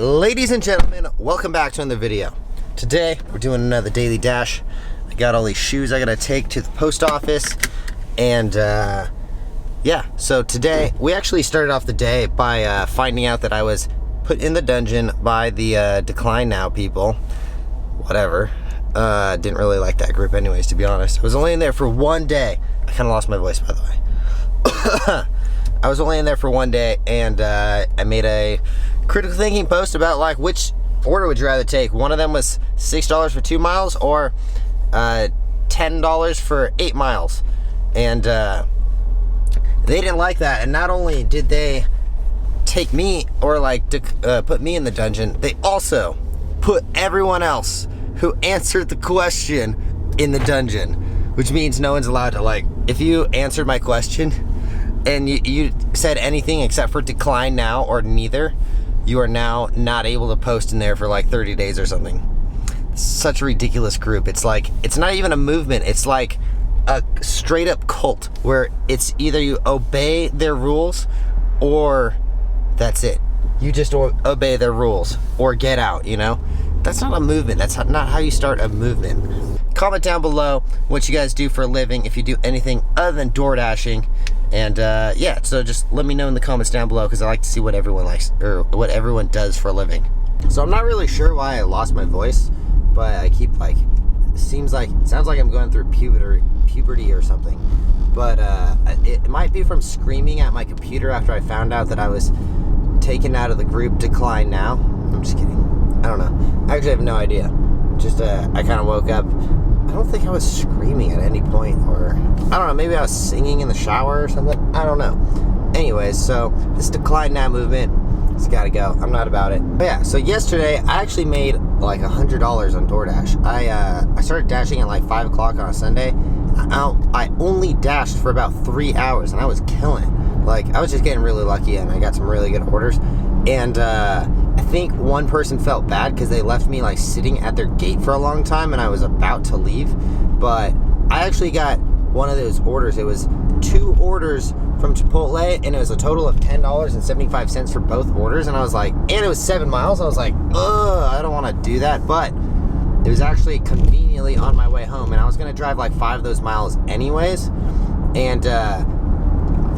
Ladies and gentlemen, welcome back to another video. Today we're doing another daily dash. I got all these shoes I gotta take to the post office, and yeah, so today we actually started off the day by finding out that I was put in the dungeon by the DeclineNow people. Whatever. Didn't really like that group anyways, to be honest. I was only in there for one day. I kind of lost my voice, by the way. I was only in there for one day, and I made a critical thinking post about like which order would you rather take. One of them was $6 for 2 miles or $10 for 8 miles, and they didn't like that. And not only did they take me or like put me in the dungeon, they also put everyone else who answered the question in the dungeon, which means no one's allowed to, like, if you answered my question and you said anything except for decline now or neither, you are now not able to post in there for like 30 days or something. It's such a ridiculous group. It's like, it's not even a movement. It's like a straight up cult where it's either you obey their rules or that's it. You just obey their rules or get out, you know? That's not a movement. That's not how you start a movement. Comment down below what you guys do for a living, if you do anything other than door dashing. And yeah, so just let me know in the comments down below, because I like to see what everyone likes or what everyone does for a living. So I'm not really sure why I lost my voice, but I keep like, it sounds like I'm going through puberty or something. But it might be from screaming at my computer after I found out that I was taken out of the group DeclineNow. I'm just kidding. I don't know. I actually have no idea. Just I kind of woke up. I don't think I was screaming at any point, or I don't know, maybe I was singing in the shower or something. I don't know. Anyways, so this DeclineNow movement, it's gotta go. I'm not about it. But yeah, so yesterday I actually made like $100 on Doordash. I started dashing at like 5 o'clock on a Sunday. I only dashed for about 3 hours, and I was killing it. Like, I was just getting really lucky, and I got some really good orders. And I think one person felt bad because they left me like sitting at their gate for a long time, and I was about to leave. But I actually got one of those orders. It was 2 orders from Chipotle, and it was a total of $10.75 for both orders. And I was like, and it was 7 miles. I was like, ugh, I don't want to do that. But it was actually conveniently on my way home, and I was going to drive like 5 of those miles anyways. And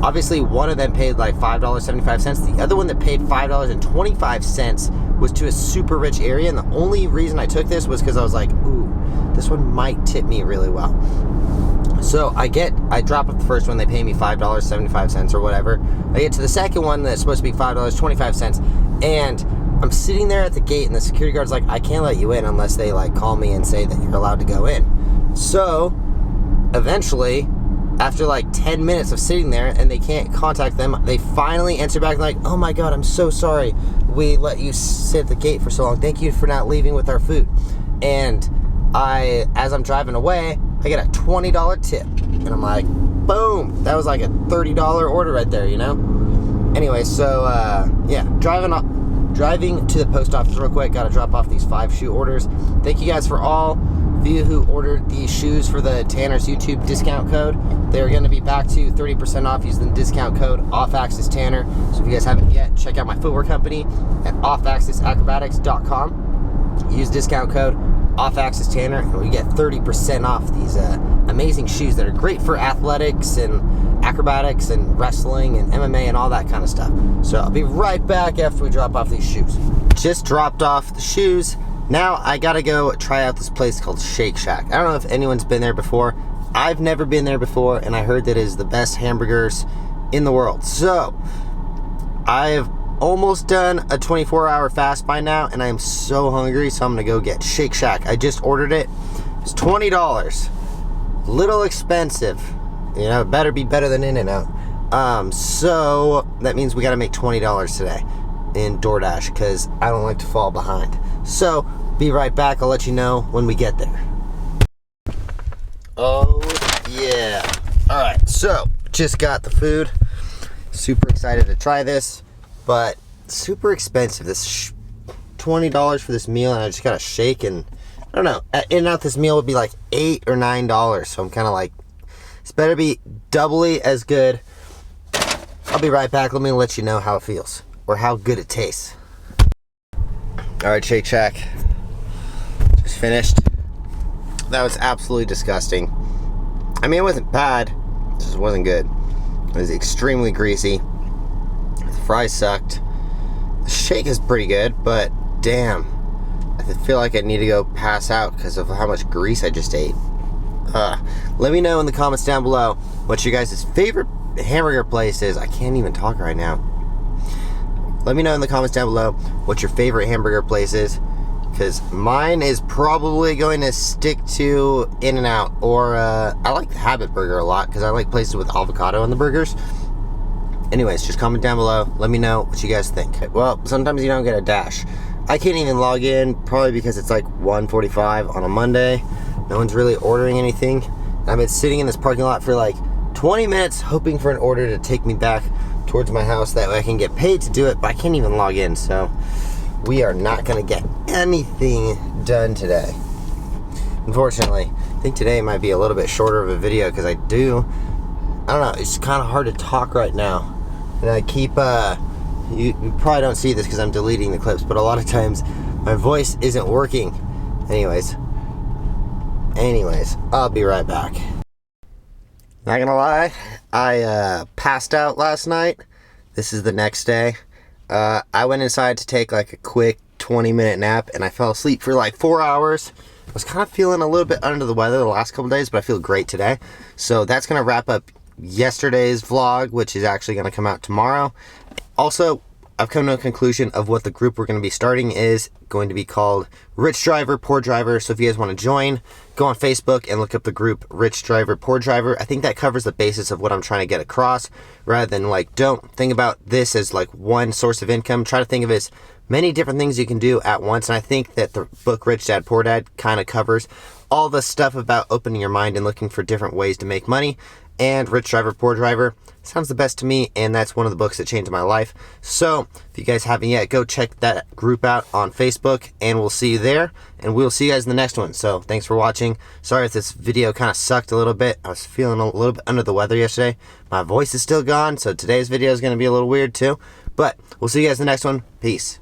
obviously one of them paid like $5.75. The other one that paid $5.25 was to a super rich area, and the only reason I took this was because I was like, ooh, this one might tip me really well. So I drop off the first one, they pay me $5.75 or whatever. I get to the second one that's supposed to be $5.25, and I'm sitting there at the gate, and the security guard's like, I can't let you in unless they like call me and say that you're allowed to go in. So eventually, after like 10 minutes of sitting there and they can't contact them, they finally answer back like, oh my god, I'm so sorry we let you sit at the gate for so long. Thank you for not leaving with our food. And as I'm driving away, I get a $20 tip. And I'm like, boom, that was like a $30 order right there, you know? Anyway, so yeah, driving to the post office real quick. Gotta drop off these 5 shoe orders. Thank you guys for all of you who ordered these shoes for the Tanner's YouTube discount code. They're going to be back to 30% off using the discount code OffAxisTanner. So if you guys haven't yet, check out my footwear company at offaxisacrobatics.com. Use discount code OffAxisTanner, and we get 30% off these amazing shoes that are great for athletics and acrobatics and wrestling and MMA and all that kind of stuff. So I'll be right back after we drop off these shoes. Just dropped off the shoes. Now I gotta go try out this place called Shake Shack. I don't know if anyone's been there before. I've never been there before, and I heard that it is the best hamburgers in the world. So I've almost done a 24-hour fast by now, and I am so hungry, so I'm gonna go get Shake Shack. I just ordered it. It's $20. Little expensive. You know, it better be better than In-N-Out. So that means we gotta make $20 today in Doordash, because I don't like to fall behind. So be right back. I'll let you know when we get there. Oh yeah. Alright, so just got the food. Super excited to try this, but super expensive. This $20 for this meal, and I just got a shake, and I don't know, at In-N-Out this meal would be like $8 or $9. So I'm kind of like, this better be doubly as good. I'll be right back. Let me let you know how it feels, or how good it tastes. Alright, Shake Shack. Just finished. That was absolutely disgusting. I mean, it wasn't bad. It just wasn't good. It was extremely greasy. The fries sucked. The shake is pretty good, but damn. I feel like I need to go pass out because of how much grease I just ate. Let me know in the comments down below what your guys' favorite hamburger place is. I can't even talk right now. Let me know in the comments down below what your favorite hamburger place is, because mine is probably going to stick to In-N-Out, or I like the Habit Burger a lot because I like places with avocado in the burgers. Anyways, just comment down below. Let me know what you guys think. Well, sometimes you don't get a dash. I can't even log in, probably because it's like 1:45 on a Monday. No one's really ordering anything. I've been sitting in this parking lot for like 20 minutes hoping for an order to take me back towards my house. That way I can get paid to do it, but I can't even log in. So we are not going to get anything done today. Unfortunately, I think today might be a little bit shorter of a video because I don't know, it's kind of hard to talk right now. And I keep, you probably don't see this because I'm deleting the clips, but a lot of times my voice isn't working. Anyways, I'll be right back. Not gonna lie, I passed out last night. This is the next day. I went inside to take like a quick 20-minute nap, and I fell asleep for like 4 hours. I was kind of feeling a little bit under the weather the last couple days, but I feel great today. So that's gonna wrap up yesterday's vlog, which is actually gonna come out tomorrow. Also, I've come to a conclusion of what the group we're going to be starting is going to be called Rich Driver, Poor Driver. So if you guys want to join, go on Facebook and look up the group Rich Driver, Poor Driver. I think that covers the basis of what I'm trying to get across, rather than like, don't think about this as like one source of income. Try to think of it as many different things you can do at once. And I think that the book Rich Dad, Poor Dad kind of covers all the stuff about opening your mind and looking for different ways to make money. And Rich Driver, Poor Driver sounds the best to me, and that's one of the books that changed my life. So if you guys haven't yet, go check that group out on Facebook, and we'll see you there, and we'll see you guys in the next one. So thanks for watching. Sorry if this video kind of sucked a little bit. I was feeling a little bit under the weather yesterday. My voice is still gone, so today's video is going to be a little weird too, but we'll see you guys in the next one. Peace.